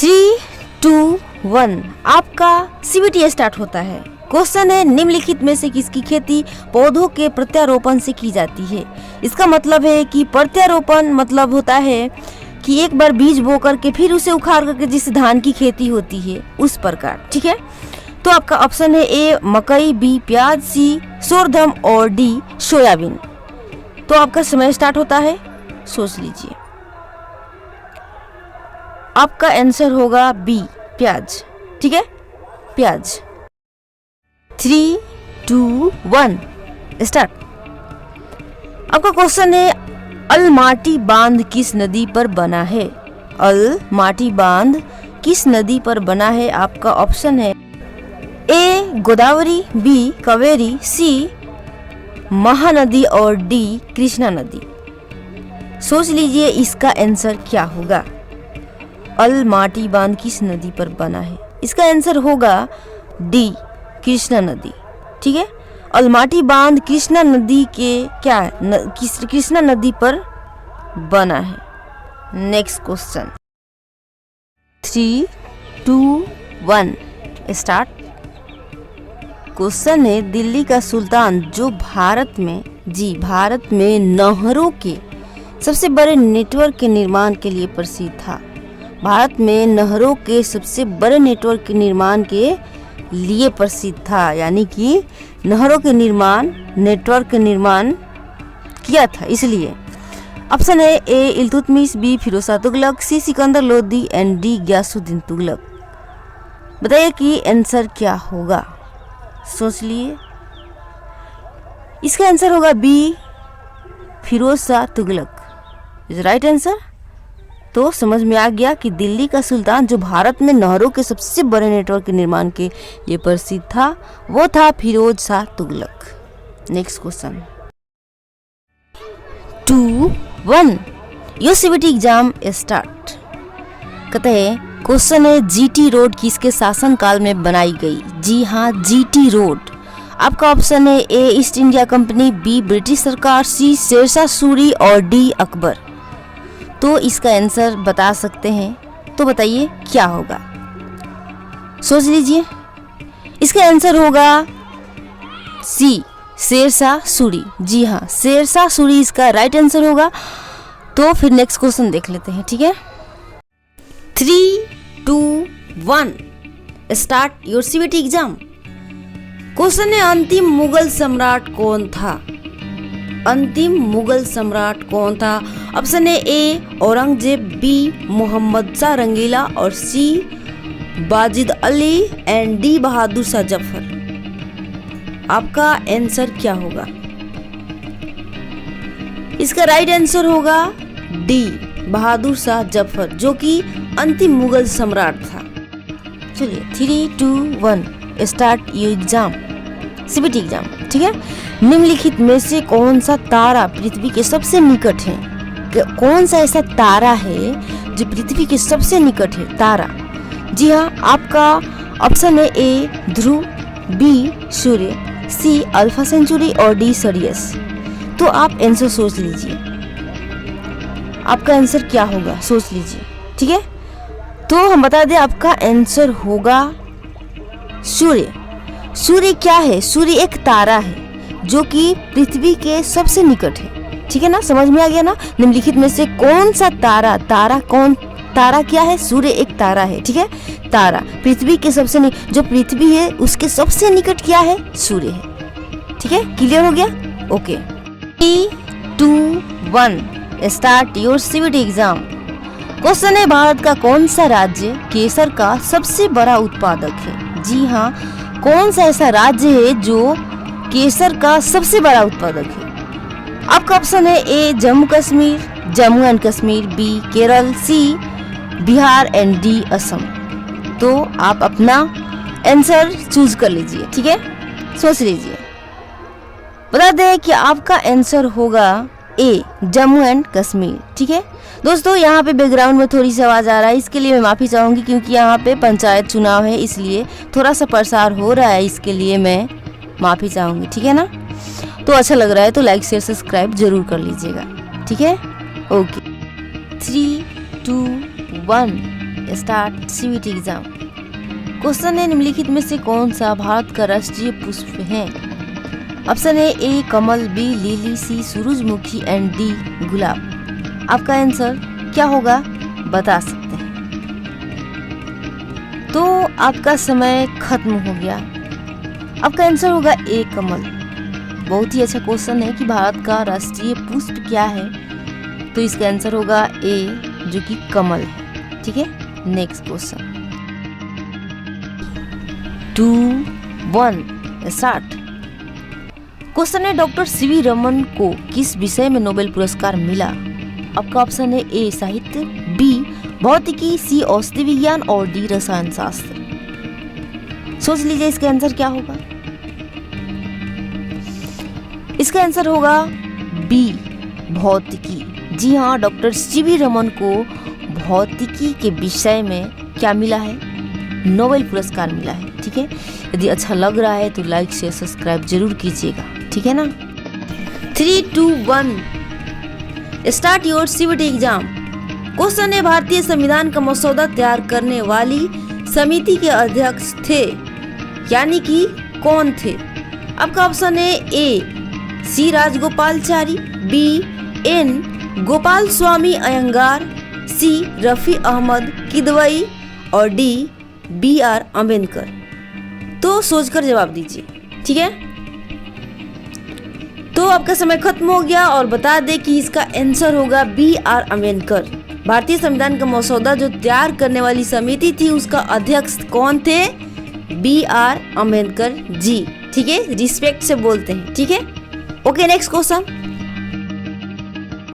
3, 2, 1 आपका CBT start होता है। क्वेश्चन है निम्नलिखित में से किसकी खेती पौधों के प्रत्यारोपण से की जाती है। इसका मतलब है कि प्रत्यारोपण मतलब होता है कि एक बार बीज बो करके फिर उसे उखाड़ करके जिस धान की खेती होती है उस प्रकार। ठीक है, तो आपका ऑप्शन है ए मकई, बी प्याज, सी सोरधम और डी सोयाबीन। तो आपका समय स्टार्ट होता है, सोच लीजिए। आपका आंसर होगा बी प्याज। ठीक है, प्याज। 3, 2, 1 स्टार्ट। आपका क्वेश्चन है अलमाटी बांध किस नदी पर बना है। अलमाटी बांध किस नदी पर बना है। आपका ऑप्शन है ए गोदावरी, बी कावेरी, सी महानदी और डी कृष्णा नदी। सोच लीजिए इसका आंसर क्या होगा। अलमाटी बांध किस नदी पर बना है। इसका आंसर होगा डी कृष्णा नदी। ठीक है, अलमाटी बांध कृष्णा नदी के क्या कृष्णा नदी पर बना है। Next question 3, 2, 1 start. क्वेश्चन है दिल्ली का सुल्तान जो भारत में नहरों के सबसे बड़े नेटवर्क के निर्माण के लिए प्रसिद्ध था। भारत में नहरों के सबसे बड़े नेटवर्क के निर्माण के लिए प्रसिद्ध था, यानी कि नहरों के नेटवर्क के निर्माण किया था इसलिए। ऑप्शन है A Iltutmish, B Firoz Shah Tughlaq, C Sikandar Lodi and D Ghiyasuddin Tughlaq. बताइए कि आंसर क्या होगा, सोच लिए। इसका आंसर होगा B Firoz Shah Tughlaq is right answer. तो समझ में आ गया कि दिल्ली का सुल्तान जो भारत में नहरों के सबसे बड़े नेटवर्क के निर्माण के लिए प्रसिद्ध था वो था Firoz Shah Tughlaq. Next question 2, 1 your CBT exam start. कहते हैं क्वेश्चन है GT रोड किसके शासन काल में बनाई गई। जी हाँ, GT रोड। आपका ऑप्शन है A East India Company, B British सरकार, सी शेरशाह सूरी और डी अकबर। तो इसका आंसर बता सकते हैं, तो बताइए क्या होगा, सोच लीजिए। इसका आंसर होगा सी शेरशाह सूरी। जी हाँ, शेरशाह सूरी इसका राइट आंसर होगा। तो फिर नेक्स्ट क्वेश्चन देख लेते हैं। ठीक है, 3, 2, 1 start your CBT exam. Question है अंतिम मुगल सम्राट कौन था। अंतिम मुगल सम्राट कौन था। ऑप्शन है ए औरंगजेब, बी मोहम्मद शाह रंगीला और सी बाजिद अली एंड डी बहादुर शाह जफर। आपका आंसर क्या होगा। इसका राइट आंसर होगा डी बहादुर शाह जफर जो कि अंतिम मुगल सम्राट था। चलिए 3, 2, 1 start your exam CBT exam. ठीक है, निम्नलिखित में से कौन सा तारा पृथ्वी के सबसे निकट है। कौन सा ऐसा तारा है जो पृथ्वी के सबसे निकट है तारा। जी हाँ, आपका ऑप्शन है ए ध्रुव, बी सूर्य, सी अल्फा सेंचुरी और डी सिरियस। तो आप आंसर सोच लीजिए, आपका आंसर क्या होगा, सोच लीजिए। ठीक है, तो हम बता दें आपका आंसर होगा सूर्य। सूर्य क्या है, सूर्य एक तारा है जो कि पृथ्वी के सबसे निकट है। ठीक है ना, समझ में आ गया ना। निम्नलिखित में से कौन सा तारा क्या है, सूर्य एक तारा है। ठीक है, तारा पृथ्वी के सबसे जो पृथ्वी है उसके सबसे निकट क्या है, सूर्य है। ठीक है, क्लियर हो गया। Okay 3, 2, 1 start your CBT exam. Question है भारत का कौन सा राज्य केसर का सबसे बड़ा उत्पादक है। जी हाँ, कौन सा ऐसा राज्य है जो केसर का सबसे बड़ा उत्पादक है। आपका ऑप्शन है A Jammu and Kashmir, B Kerala, C Bihar and D Assam. तो आप अपना आंसर चूज कर लीजिए। ठीक है, सोच लीजिए। बता दें कि आपका आंसर होगा ए जम्मू एंड कश्मीर। ठीक है दोस्तों, यहाँ पे बैकग्राउंड में थोड़ी सी आवाज़ आ रहा है, इसके लिए मैं माफ़ी चाहूँगी क्योंकि यहाँ पे पंचायत चुनाव है इसलिए थोड़ा सा प्रसार हो रहा है, इसके लिए मैं माफ़ी चाहूँगी। ठीक है ना, तो अच्छा लग रहा है तो लाइक शेयर सब्सक्राइब जरूर कर लीजिएगा। ठीक है, okay 3, 2, 1 start CVT exam. Question है निम्नलिखित में से कौन सा भारत का राष्ट्रीय पुष्प है? ऑप्शन है ए कमल, बी लिली, सी सूरजमुखी एंड डी गुलाब। आपका आंसर क्या होगा बता सकते हैं। तो आपका समय खत्म हो गया। आपका आंसर होगा ए कमल। बहुत ही अच्छा क्वेश्चन है कि भारत का राष्ट्रीय पुष्प क्या है, तो इसका आंसर होगा ए जो कि कमल है। ठीक है, नेक्स्ट क्वेश्चन 2, 1 स्टार्ट। क्वेश्चन है डॉक्टर सीवी रमन को किस विषय में नोबेल पुरस्कार मिला? आपका ऑप्शन है ए साहित्य, बी भौतिकी, सी औषधि विज्ञान और डी रसायन शास्त्र। सोच लीजिए इसका आंसर क्या होगा। इसका आंसर होगा बी भौतिकी। जी हाँ, डॉक्टर सीवी रमन को भौतिकी के विषय में क्या मिला है? नोबेल पुरस्कार मिला है। ठीक है, यदि अच्छा लग रहा है तो लाइक शेयर सब्सक्राइब जरूर कीजिएगा। ठीक है ना। 3, 2, 1 start your CVT exam. Question है भारतीय संविधान का मसौदा तैयार करने वाली समिति के अध्यक्ष थे, यानी कि कौन थे? आपका ऑप्शन है ए सी राजगोपालचारी, बी एन गोपाल स्वामी अयंगार, सी रफी अहमद किदवई और डी बी आर अम्बेडकर। तो सोचकर जवाब दीजिए। ठीक है, तो आपका समय खत्म हो गया और बता दें कि इसका आंसर होगा बी आर अम्बेडकर। भारतीय संविधान का मसौदा जो तैयार करने वाली समिति थी उसका अध्यक्ष कौन थे? B are Ambedkar ji. ठीक है, रिस्पेक्ट से बोलते हैं। ठीक है, ओके नेक्स्ट क्वेश्चन